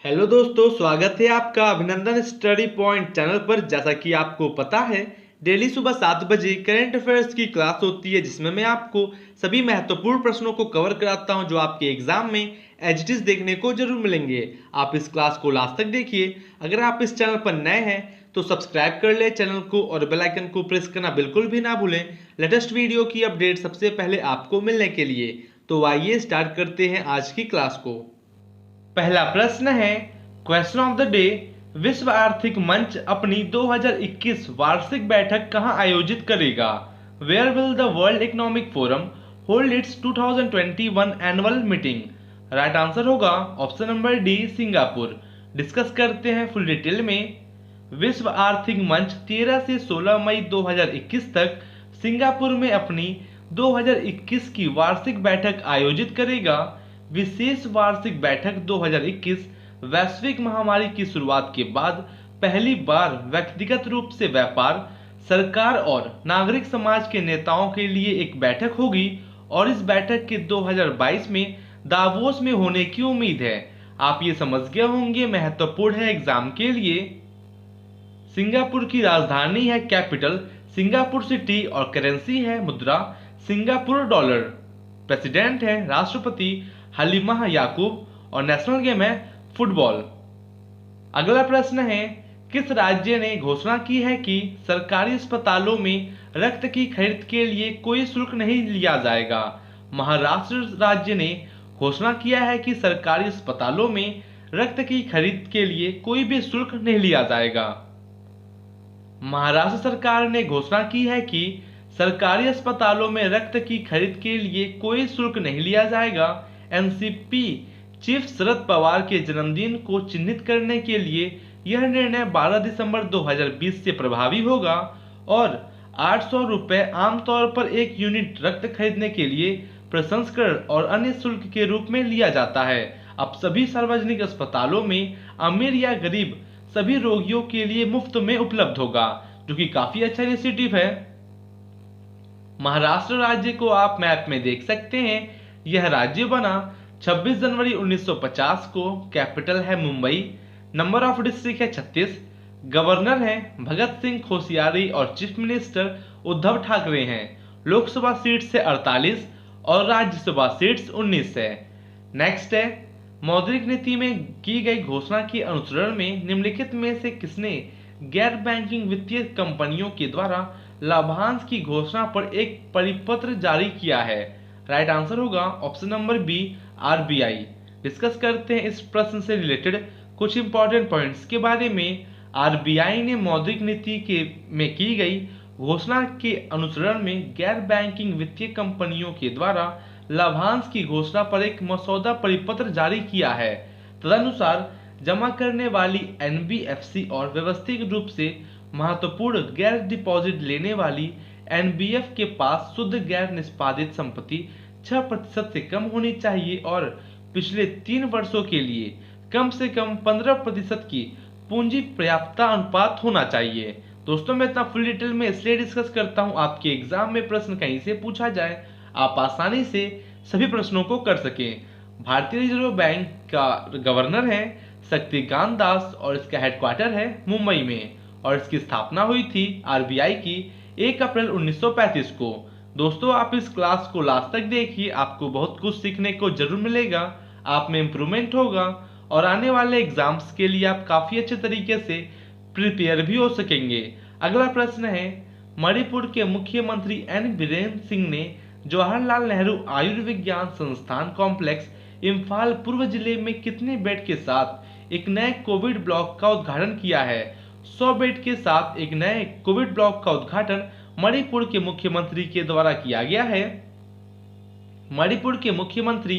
Hello दोस्तों, स्वागत है आपका अभिनंदन स्टडी पॉइंट चैनल पर। जैसा कि आपको पता है, डेली सुबह 7 बजे करंट अफेयर्स की क्लास होती है, जिसमें मैं आपको सभी महत्वपूर्ण प्रश्नों को कवर कराता हूं जो आपके एग्जाम में एज इट इज देखने को जरूर मिलेंगे। आप इस क्लास को लास्ट तक देखिए। अगर आप इस चैनल पर नए हैं तो सब्सक्राइब कर ले चैनल को और बेल आइकन को प्रेस करना बिल्कुल भी ना भूलें लेटेस्ट वीडियो की अपडेट सबसे पहले आपको मिलने के लिए। तो आइए स्टार्ट करते हैं आज की क्लास को। पहला प्रश्न है, क्वेश्चन ऑफ द डे, विश्व आर्थिक मंच अपनी 2021 वार्षिक बैठक कहां आयोजित करेगा? Where will the world economic forum hold its 2021 annual meeting? Right answer होगा option number D, Singapore. Discuss करते हैं फुल डिटेल में। विश्व आर्थिक मंच 13 से 16 मई 2021 तक सिंगापुर में अपनी 2021 की वार्षिक बैठक आयोजित करेगा। विशेष वार्षिक बैठक 2021 वैश्विक महामारी की शुरुआत के बाद पहली बार व्यक्तिगत रूप से व्यापार, सरकार और नागरिक समाज के नेताओं के लिए एक बैठक होगी और इस बैठक के 2022 में दावोस में होने की उम्मीद है। आप ये समझ गए होंगे, महत्वपूर्ण है एग्जाम के लिए। सिंगापुर की राजधानी है कैपिटल सिंगापुर सिटी और करेंसी है मुद्रा सिंगापुर डॉलर। प्रेसिडेंट है राष्ट्रपति हलीमा याकूब और नेशनल गेम है फुटबॉल। अगला प्रश्न है, किस राज्य ने घोषणा की है कि सरकारी अस्पतालों में रक्त की खरीद के लिए कोई शुल्क नहीं लिया जाएगा? महाराष्ट्र राज्य ने घोषणा किया है कि सरकारी अस्पतालों में रक्त की खरीद के लिए कोई भी शुल्क नहीं लिया जाएगा। महाराष्ट्र सरकार ने घोषणा की है कि सरकारी अस्पतालों में रक्त की खरीद के लिए कोई शुल्क नहीं लिया जाएगा। एनसीपी चीफ शरद पवार के जन्मदिन को चिन्हित करने के लिए यह निर्णय 12 दिसंबर 2020 से प्रभावी होगा और 800 रुपये आमतौर पर एक यूनिट रक्त खरीदने के लिए प्रसंस्करण और अन्य शुल्क के रूप में लिया जाता है। अब सभी सार्वजनिक अस्पतालों में अमीर या गरीब सभी रोगियों के लिए मुफ्त में उपलब्ध होगा, जो कि काफी अच्छा इनिशिएटिव है। महाराष्ट्र राज्य को आप मैप में देख सकते हैं। यह राज्य बना 26 जनवरी 1950 को। कैपिटल है मुंबई। नंबर ऑफ डिस्ट्रिक्ट है 36। गवर्नर है भगत सिंह कोश्यारी और चीफ मिनिस्टर उद्धव ठाकरे हैं। लोकसभा सीट्स है 48 और राज्यसभा सीट्स 19 है। नेक्स्ट है, मौद्रिक नीति में की गई घोषणा के अनुसरण में निम्नलिखित में से किसने गैर बैंकिंग वित्तीय कंपनियों के द्वारा लाभांश की घोषणा पर एक परिपत्र जारी किया है? राइट आंसर होगा option number B, RBI. Discuss करते हैं इस प्रश्न से रिलेटेड कुछ इंपॉर्टेंट पॉइंट्स के बारे में। आरबीआई ने मौद्रिक नीति में की गई घोषणा के अनुसरण में गैर बैंकिंग वित्तीय कंपनियों के द्वारा लाभांश की घोषणा पर एक मसौदा परिपत्र जारी किया है। तदनुसार जमा करने वाली एनबीएफसी और व्यवस्थित रूप से महत्वपूर्ण गैर डिपॉजिट लेने वाली एनबीएफ के पास शुद्ध गैर निष्पादित संपत्ति 6% से कम होनी चाहिए और पिछले 3 वर्षों के लिए कम से कम 15% की पूंजी पर्याप्तता अनुपात होना चाहिए। दोस्तों, मैं इतना फुल डिटेल में इसलिए डिस्कस करता हूं आपके एग्जाम में प्रश्न कहीं से पूछा जाए, आप आसानी से सभी प्रश्नों को कर सकें। भारतीय रिजर्व बैंक का गवर्नर है शक्तिकांत दास और इसका हेडक्वार्टर है मुंबई में और इसकी स्थापना हुई थी आरबीआई की 1 अप्रैल 1935 को। दोस्तों, आप इस क्लास को लास्ट तक देखिए, आपको बहुत कुछ सीखने को जरूर मिलेगा, आप में इम्प्रूवमेंट होगा और आने वाले एग्जाम्स के लिए आप काफी अच्छे तरीके से प्रिपेयर भी हो सकेंगे। अगला प्रश्न है, मणिपुर के मुख्यमंत्री एन बीरेन सिंह ने जवाहरलाल नेहरू आयुर्विज्ञान संस्थान कॉम्प्लेक्स इम्फाल पूर्व जिले में कितने बेड के साथ एक नए कोविड ब्लॉक का उद्घाटन किया है? 100 बेड के साथ एक नए कोविड ब्लॉक का उद्घाटन मणिपुर के मुख्यमंत्री के द्वारा किया गया है। मणिपुर के मुख्यमंत्री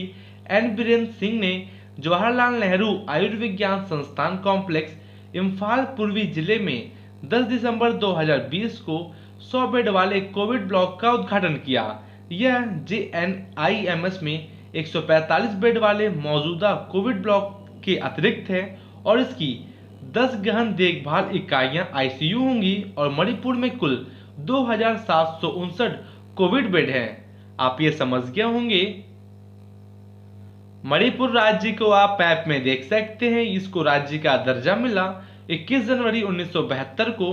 एन बीरेन सिंह ने जवाहरलाल नेहरू आयुर्विज्ञान संस्थान कॉम्प्लेक्स इम्फाल पूर्वी जिले में 10 दिसंबर 2020 को 100 बेड वाले कोविड ब्लॉक का उद्घाटन किया। यह जेएनआईएमएस में 145 बेड वाले मौजूदा कोविड ब्लॉक के अतिरिक्त है और इसकी 10 गहन देखभाल इकाइयां आईसीयू होंगी और मणिपुर में कुल 2759 कोविड बेड हैं। आप ये समझ गए होंगे। मणिपुर राज्य को आप मैप में देख सकते हैं, इसको राज्य का दर्जा मिला 21 जनवरी 1972 को।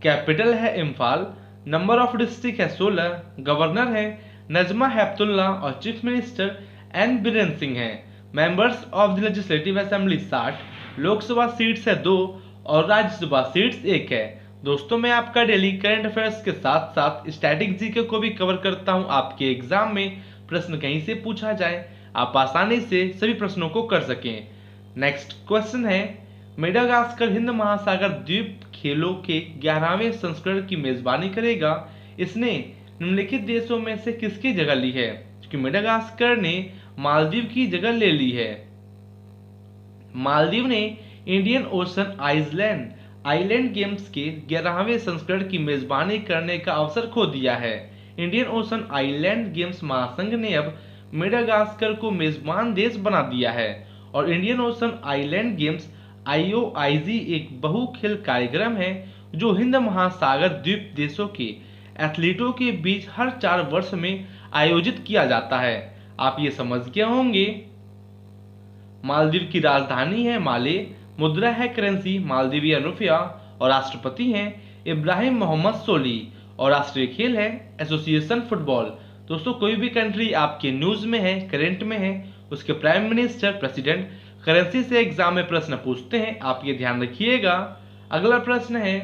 कैपिटल है इम्फाल। नंबर ऑफ डिस्ट्रिक्ट है 16। गवर्नर है नजमा हेपतुल्ला और चीफ मिनिस्टर एन बीरेन सिंह हैं। Members of the legislative assembly 60। Lok Sabha seats है 2 और राज्यसभा सीट्स 1 है। दोस्तों मैं आपका डेली करंट अफेयर्स के साथ साथ स्टैटिक जीके को भी कवर करता हूं। आपके एग्जाम में प्रश्न कहीं से पूछा जाए, आप आसानी से सभी प्रश्नों को कर सकें। नेक्स्ट क्वेश्चन है, मेडागास्कर हिंद महासागर द्वीप खेलों के 11वें संस्करण की मेजबानी करेगा। इसने निम्नलिखित देशों में से किसकी जगह ली है? क्योंकि मेडागास्कर ने मालदीव की जगह ले ली है। मालदीव ने इंडियन ओशन आइलैंड गेम्स के 11वें संस्करण की मेजबानी करने का अवसर खो दिया है। इंडियन ओशन आइलैंड गेम्स महासंघ ने अब मेडागास्कर को मेजबान देश बना दिया है और Indian ocean island games IOIG एक बहु खेल कार्यक्रम है जो हिंद महासागर द्वीप देशों के एथलीटों के बीच हर 4 वर्ष में आयोजित किया जाता है। आप ये समझ गए होंगे। मालदीव की राजधानी है माले, मुद्रा है करेंसी मालदीवियन रुपया और राष्ट्रपति हैं इब्राहिम मोहम्मद सोली और राष्ट्रीय खेल है एसोसिएशन फुटबॉल। दोस्तों कोई भी कंट्री आपके न्यूज में है, करंट में है, उसके प्राइम मिनिस्टर, प्रेसिडेंट करेंसी से एग्जाम में प्रश्न पूछते हैं, आप ये ध्यान रखिएगा। अगला प्रश्न है,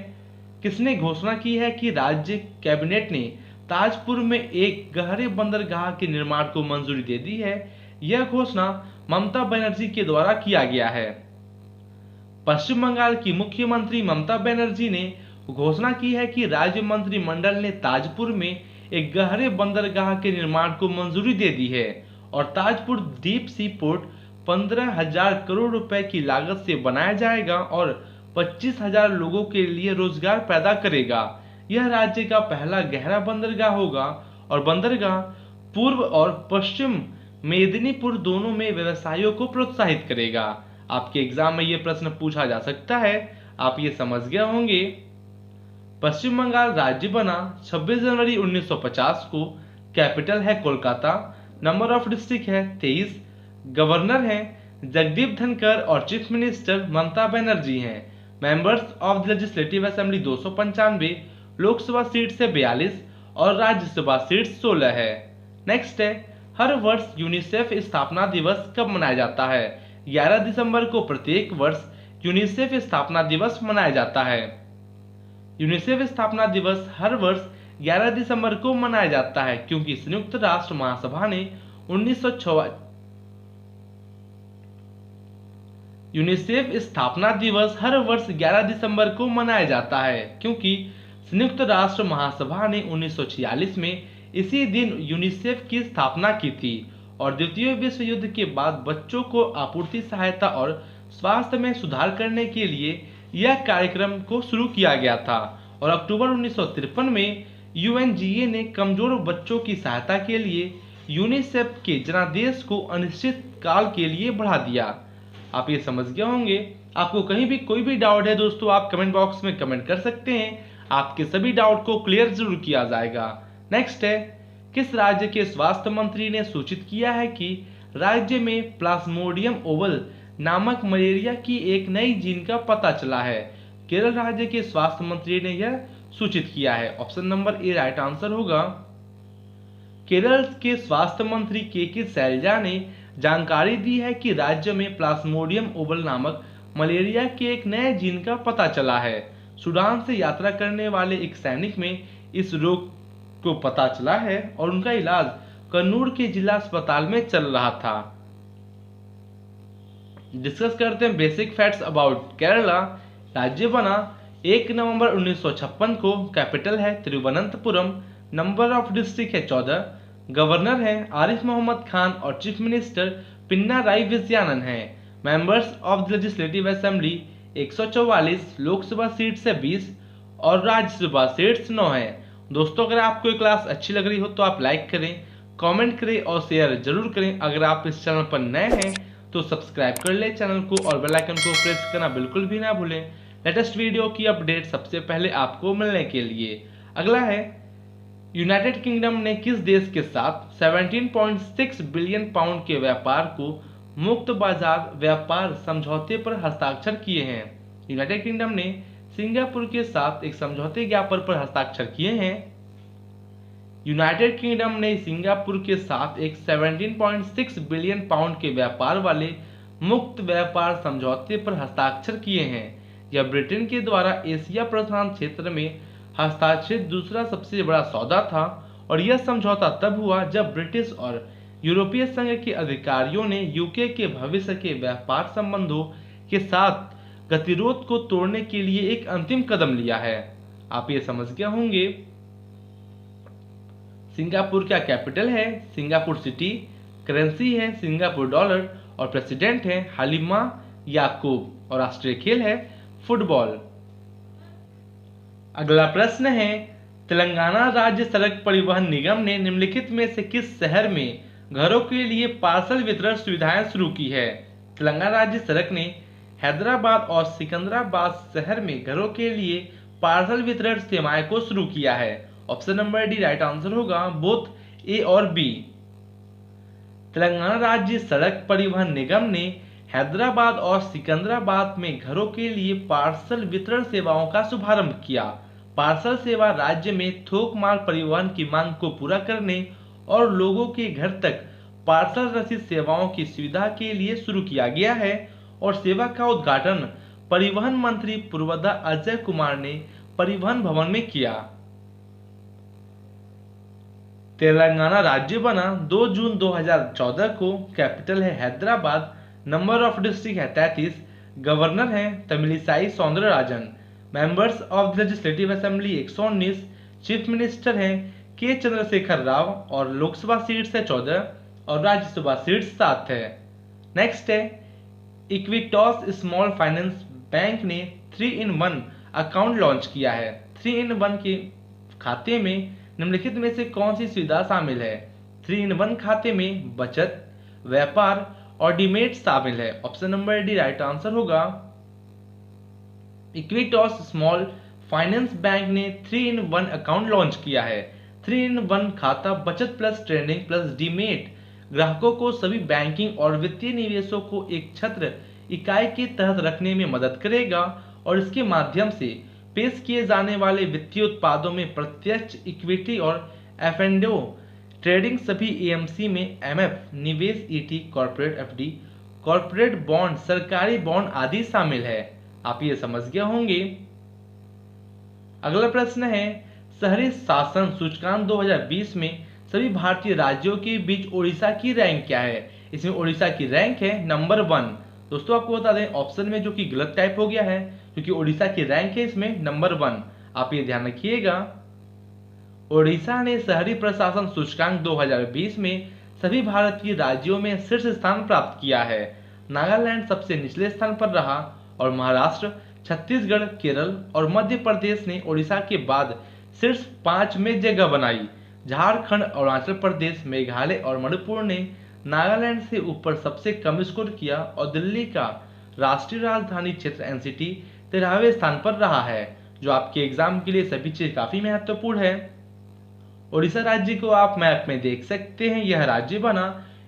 किसने घोषणा की है कि राज्य कैबिनेट ने ताजपुर में एक गहरे बंदरगाह के निर्माण को मंजूरी दे दी है? यह घोषणा ममता बनर्जी के द्वारा किया गया है। पश्चिम बंगाल की मुख्यमंत्री ममता बनर्जी ने घोषणा की है कि राज्य मंत्रिमंडल ने ताजपुर में एक गहरे बंदरगाह के निर्माण को मंजूरी दे दी है और Tajpur deep sea port 15,000 crore रुपए की लागत से बनाया जाएगा और 25,000 लोगों के लिए रोजगार पैदा करेगा। यह राज्य का पहला गहरा बंदरगाह होगा और बंदरगाह पूर्व और पश्चिम मेदिनीपुर दोनों में व्यवसायों को प्रोत्साहित करेगा। आपके एग्जाम में यह प्रश्न पूछा जा सकता है, आप ये समझ गए होंगे। पश्चिम बंगाल राज्य बना 26 जनवरी 1950 को। कैपिटल है कोलकाता। नंबर ऑफ डिस्ट्रिक्ट है 23। गवर्नर हैं जगदीप धनखड़ और चीफ मिनिस्टर ममता बनर्जी हैं। Members of the legislative assembly 295। Lok Sabha seat से 42 और राज्यसभा सीट 16 है। नेक्स्ट है, हर वर्ष यूनिसेफ स्थापना दिवस कब मनाया जाता है? 11 दिसंबर को प्रत्येक वर्ष यूनिसेफ स्थापना दिवस मनाया जाता है। यूनिसेफ स्थापना दिवस हर वर्ष 11 दिसंबर को मनाया जाता है क्योंकि संयुक्त राष्ट्र महासभा ने 1946 यूनिसेफ स्थापना दिवस हर वर्ष 11 दिसंबर को मनाया जाता है क्योंकि संयुक्त राष्ट्र महासभा ने 1946 में इसी दिन यूनिसेफ की स्थापना की थी और द्वितीय विश्व युद्ध के बाद बच्चों को आपूर्ति सहायता और स्वास्थ्य में सुधार करने के लिए यह कार्यक्रम को शुरू किया गया था और अक्टूबर 1953 में UNGA ने कमजोर बच्चों की सहायता के लिए यूनिसेफ के जनादेश को अनिश्चित काल के लिए बढ़ा दिया। आप ये समझ गए होंगे। आपको कहीं भी कोई भी डाउट है दोस्तों, आप कमेंट बॉक्स में कमेंट कर सकते हैं, आपके सभी डाउट को क्लियर जरूर किया जाएगा। नेक्स्ट है, किस राज्य के स्वास्थ्य मंत्री ने सूचित किया है कि राज्य में प्लाज्मोडियम ओवल नामक मलेरिया की एक नई जीन का पता चला है? केरल राज्य के स्वास्थ्य मंत्री ने यह सूचित किया है। Option number A right answer होगा। केरल के स्वास्थ्य मंत्री के शैलजा ने जानकारी दी है कि राज्य में प्लाज्मोडियम ओवल नामक मलेरिया के एक नए जीन का पता चला है। सूडान से यात्रा करने वाले एक सैनिक में इस रोग को पता चला है और उनका इलाज कन्नूर के जिला अस्पताल में चल रहा था। डिस्कस करते हैं बेसिक फैक्ट्स अबाउट केरला। राज्य बना 1 नवंबर 1956 को। कैपिटल है तिरुवनंतपुरम। नंबर ऑफ डिस्ट्रिक्ट है 14। गवर्नर हैं आरिफ मोहम्मद खान और चीफ मिनिस्टर पिनाराई विजयन हैं। Members of the legislative assembly 144। Lok Sabha seat से 20 और राज्यसभा सीट्स 9 है। दोस्तों अगर आपको ये क्लास अच्छी लग रही हो तो आप लाइक करें, कमेंट करें और शेयर जरूर करें। अगर आप इस चैनल पर नए हैं तो सब्सक्राइब कर ले चैनल को और बेल आइकन को प्रेस करना बिल्कुल भी ना भूलें लेटेस्ट वीडियो की अपडेट सबसे पहले आपको मिलने के लिए। अगला है, यूनाइटेड किंगडम ने किस देश के साथ 17.6 बिलियन पाउंड के व्यापार को मुक्त बाजार व्यापार समझौते पर हस्ताक्षर किए हैं? यूनाइटेड किंगडम ने सिंगापुर के साथ एक समझौते ज्ञापन पर हस्ताक्षर किए हैं। यूनाइटेड किंगडम ने सिंगापुर के साथ एक 17.6 बिलियन पाउंड के व्यापार वाले मुक्त व्यापार समझौते पर हस्ताक्षर किए हैं। यह ब्रिटेन के द्वारा एशिया प्रशांत क्षेत्र में हस्ताक्षरित दूसरा सबसे बड़ा सौदा था और यह समझौता तब हुआ जब ब्रिटिश और यूरोपीय संघ के अधिकारियों ने यूके के भविष्य के व्यापार संबंधों के साथ गतिरोध को तोड़ने के लिए एक अंतिम कदम लिया है। आप ये समझ गए होंगे। सिंगापुर का कैपिटल है सिंगापुर सिटी, करेंसी है सिंगापुर डॉलर और प्रेसिडेंट है हलीमा याकूब और राष्ट्रीय खेल है फुटबॉल। अगला प्रश्न है, तेलंगाना राज्य सड़क परिवहन निगम ने निम्नलिखित में से किस शहर में घरों के लिए पार्सल वितरण सुविधाएं शुरू की है? तेलंगाना राज्य सड़क ने हैदराबाद और सिकंदराबाद शहर में घरों के लिए पार्सल वितरण सेवाएं को शुरू किया है। Option number D right answer होगा, बोथ ए और बी। तेलंगाना राज्य सड़क परिवहन निगम ने हैदराबाद और सिकंदराबाद में घरों के लिए पार्सल वितरण सेवाओं का शुभारंभ किया। पार्सल सेवा राज्य में थोक माल परिवहन की मांग को पूरा करने और लोगों के घर तक पार्सल रसीद सेवाओं की सुविधा के लिए शुरू किया गया है और सेवा का उद्घाटन परिवहन मंत्री पूर्वदा अजय कुमार ने परिवहन भवन में किया। तेलंगाना राज्य बना 2 जून 2014 को, कैपिटल है हैदराबाद, नंबर ऑफ डिस्ट्रिक्ट है 33, गवर्नर है Tamilisai Soundararajan, members of the legislative assembly 119, chief minister हैं के चंद्रशेखर राव और लोकसभा सीट्स है 14 और राज्यसभा सीट्स 7 है। नेक्स्ट है, इक्विटॉस स्मॉल फाइनेंस बैंक ने 3-in-1 अकाउंट लॉन्च किया है। 3-in-1 के खाते में निम्नलिखित में से कौन सी सुविधा शामिल है? 3-in-1 खाते में बचत, व्यापार और डीमेट शामिल है। Option number D right answer होगा। इक्विटॉस स्मॉल फाइनेंस बैंक ने 3-in-1 अकाउंट लॉन्च किया है। 3-in-1 खाता बचत प्लस ट्रेडिंग प्लस डीमेट ग्राहकों को सभी बैंकिंग और वित्तीय निवेशों को एक छत्र इकाई के तहत रखने में मदद करेगा और इसके माध्यम से पेश किए जाने वाले वित्तीय उत्पादों में प्रत्यक्ष इक्विटी और एफ&ओ ट्रेडिंग, सभी एएमसी में एमएफ, निवेश ET, corporate FD, corporate bond, सरकारी बॉन्ड आदि शामिल है। आप ये समझ गए होंगे। अगला प्रश्न है, शहरी शासन सूचकांक 2020 में सभी भारतीय राज्यों के बीच ओडिशा की रैंक क्या है? इसमें ओडिशा की रैंक है नंबर 1। दोस्तों आपको बता दें ऑप्शन में जो कि गलत टाइप हो गया है, क्योंकि ओडिशा की रैंक है इसमें नंबर 1। आप ये ध्यान रखिएगा। ओडिशा ने शहरी प्रशासन सूचकांक 2020 में सभी भारतीय राज्यों में शीर्ष स्थान प्राप्त किया है। नागालैंड सबसे निचले स्थान पर रहा और महाराष्ट्र, छत्तीसगढ़, केरल और मध्य प्रदेश ने ओडिशा के बाद शीर्ष 5 में जगह बनाई। झारखंड, अरुणाचल प्रदेश, मेघालय और मणिपुर ने नागालैंड से ऊपर सबसे कम स्कोर किया और दिल्ली का राष्ट्रीय राजधानी क्षेत्र एनसीटी 13वें स्थान पर रहा है, जो आपके एग्जाम के लिए सभी चीज काफी महत्वपूर्ण है। ओडिशा राज्य को आप मैप में देख सकते हैं। यह राज्य बना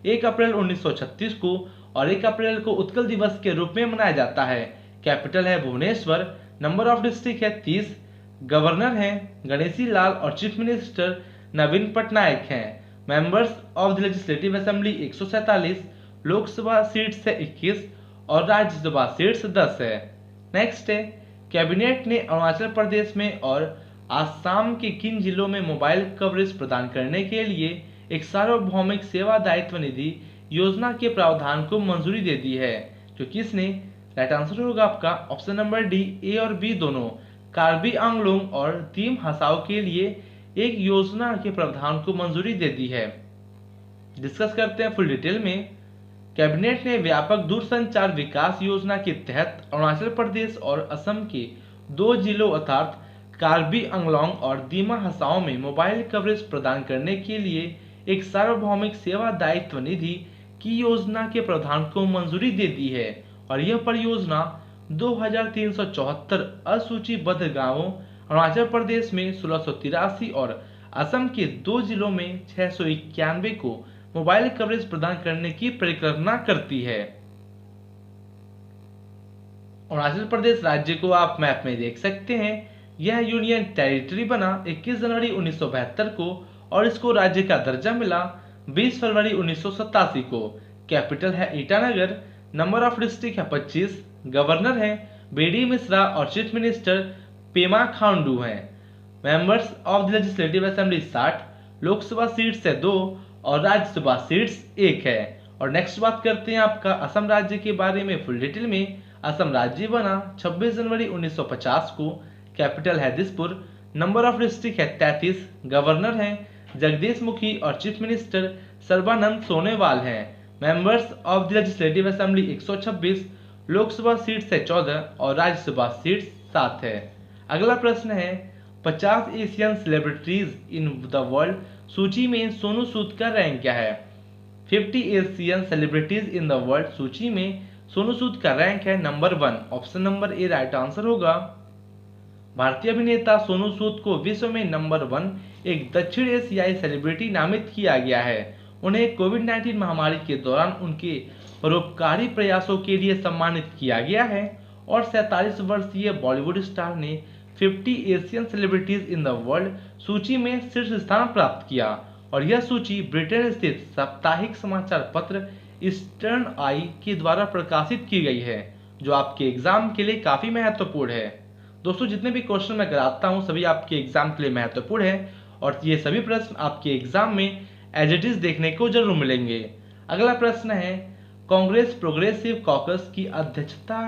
1 अप्रैल 1936 को और 1 अप्रैल को उत्कल दिवस के रूप में मनाया जाता है। कैपिटल है भुवनेश्वर, नंबर ऑफ डिस्ट्रिक्ट है 30, गवर्नर हैं गणेशी लाल और चीफ मिनिस्टर नवीन पटनायक हैं। Members of the legislative assembly 147, Lok Sabha seats है 21 और राज्यसभा सीट्स 10 है। नेक्स्ट है, कैबिनेट ने अरुणाचल प्रदेश में और आसाम के किन जिलों में मोबाइल कवरेज प्रदान करने के लिए एक सार्वभौमिक सेवा दायित्व निधि योजना के प्रावधान को मंजूरी दे दी है? जो किसने? राइट आंसर होगा आपका ऑप्शन नंबर डी, ए और बी दोनों। कार्बी आंगलोंग और दीम हसाओ के लिए एक योजना के प्रावधान को मंजूरी दे दी है। डिस्कस करते हैं फुल डिटेल में। कैबिनेट ने व्यापक दूरसंचार विकास योजना के तहत अरुणाचल प्रदेश और असम के 2 जिलों अर्थात कार्बी आंगलोंग और दीमा हसाओ में मोबाइल कवरेज प्रदान करने के लिए एक सार्वभौमिक सेवा दायित्व निधि की योजना के प्रावधान को मंजूरी दे दी है और यह परियोजना 2374 असूचीबद्ध गांवों अरुणाचल प्रदेश में 1683 और असम के 2 जिलों में 691 को मोबाइल कवरेज प्रदान करने की परिकल्पना करती है। अरुणाचल प्रदेश राज्य को आप मैप में देख सकते हैं। यह यूनियन टेरिटरी बना 21 जनवरी 1972 को और इसको राज्य का दर्जा मिला 20 फरवरी 1987 को। कैपिटल है ईटानगर। नंबर ऑफ डिस्ट्रिक्ट है 25। गवर्नर है बीडी मिश्रा और चीफ मिनिस्टर पेमा खांडू हैं। Members of the legislative assembly 60। Lok Sabha seats है 2 और राज्यसभा सीट्स 1 है। और नेक्स्ट बात करते हैं आपका असम राज्य के बारे में फुल डिटेल में। असम राज्य बना 26 जनवरी 1950 को। कैपिटल है दिसपुर। नंबर ऑफ डिस्ट्रिक्ट है 33। गवर्नर हैं जगदीश मुखी और चीफ मिनिस्टर सर्बानंद सोनोवाल हैं। Members of the legislative assembly 126। Lok Sabha seats है 14 और राज्यसभा सीट्स 7 है। अगला प्रश्न है 50 Asian celebrities in the world सूची में सोनू सूद का रैंक क्या है। 50 Asian celebrities in the world सूची में सोनू सूद का रैंक है number 1। Option number A right answer होगा। भारतीय अभिनेता सोनू सूद को विश्व में नंबर 1 एक दक्षिण एशियाई सेलिब्रिटी नामित किया गया है। उन्हें कोविड-19 महामारी के दौरान उनके परोपकारी प्रयासों के लिए सम्मानित किया गया है और 47 वर्षीय बॉलीवुड स्टार ने 50 Asian celebrities in the world सूची में शीर्ष स्थान प्राप्त किया। और यह सूची ब्रिटेन स्थित साप्ताहिक समाचार पत्र ईस्टर्न आई के द्वारा प्रकाशित की गई है, जो आपके एग्जाम के लिए काफी महत्वपूर्ण है। दोस्तों, जितने भी क्वेश्चन मैं कराता हूं सभी आपके एग्जाम के लिए महत्वपूर्ण है और ये सभी प्रश्न आपके एग्जाम में एज इट इज देखने को जरूर मिलेंगे। अगला प्रश्न है कांग्रेस प्रोग्रेसिव कॉकस की अध्यक्षता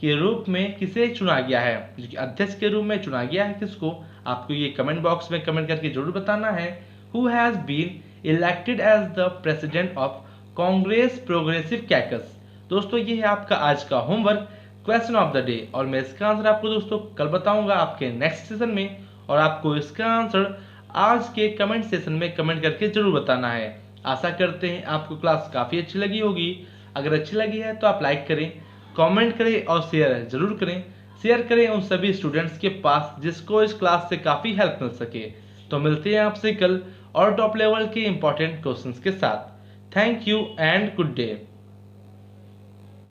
के रूप में किसे चुना गया है। जो कि अध्यक्ष के रूप में चुना गया है किसको, आपको ये कमेंट बॉक्स में कमेंट करके जरूर बताना है। Who has been elected as the president of Congress Progressive Caucus. दोस्तों, ये है आपका आज का homework question of the day और मैं इसका आंसर आपको दोस्तों कल बताऊंगा आपके नेक्स्ट सेशन में। और आपको इसका आंसर आज के कमेंट सेशन में कमेंट करके जरूर बताना है। आशा करते हैं आपको क्लास काफी अच्छी लगी होगी। अगर अच्छी लगी है तो आप लाइक करें, कमेंट करें और शेयर जरूर करें। शेयर करें उन सभी स्टूडेंट्स के पास जिसको इस क्लास से काफी हेल्प मिल सके। तो मिलते हैं आपसे कल और टॉप लेवल के इंपॉर्टेंट क्वेश्चंस के साथ। Thank you and good day.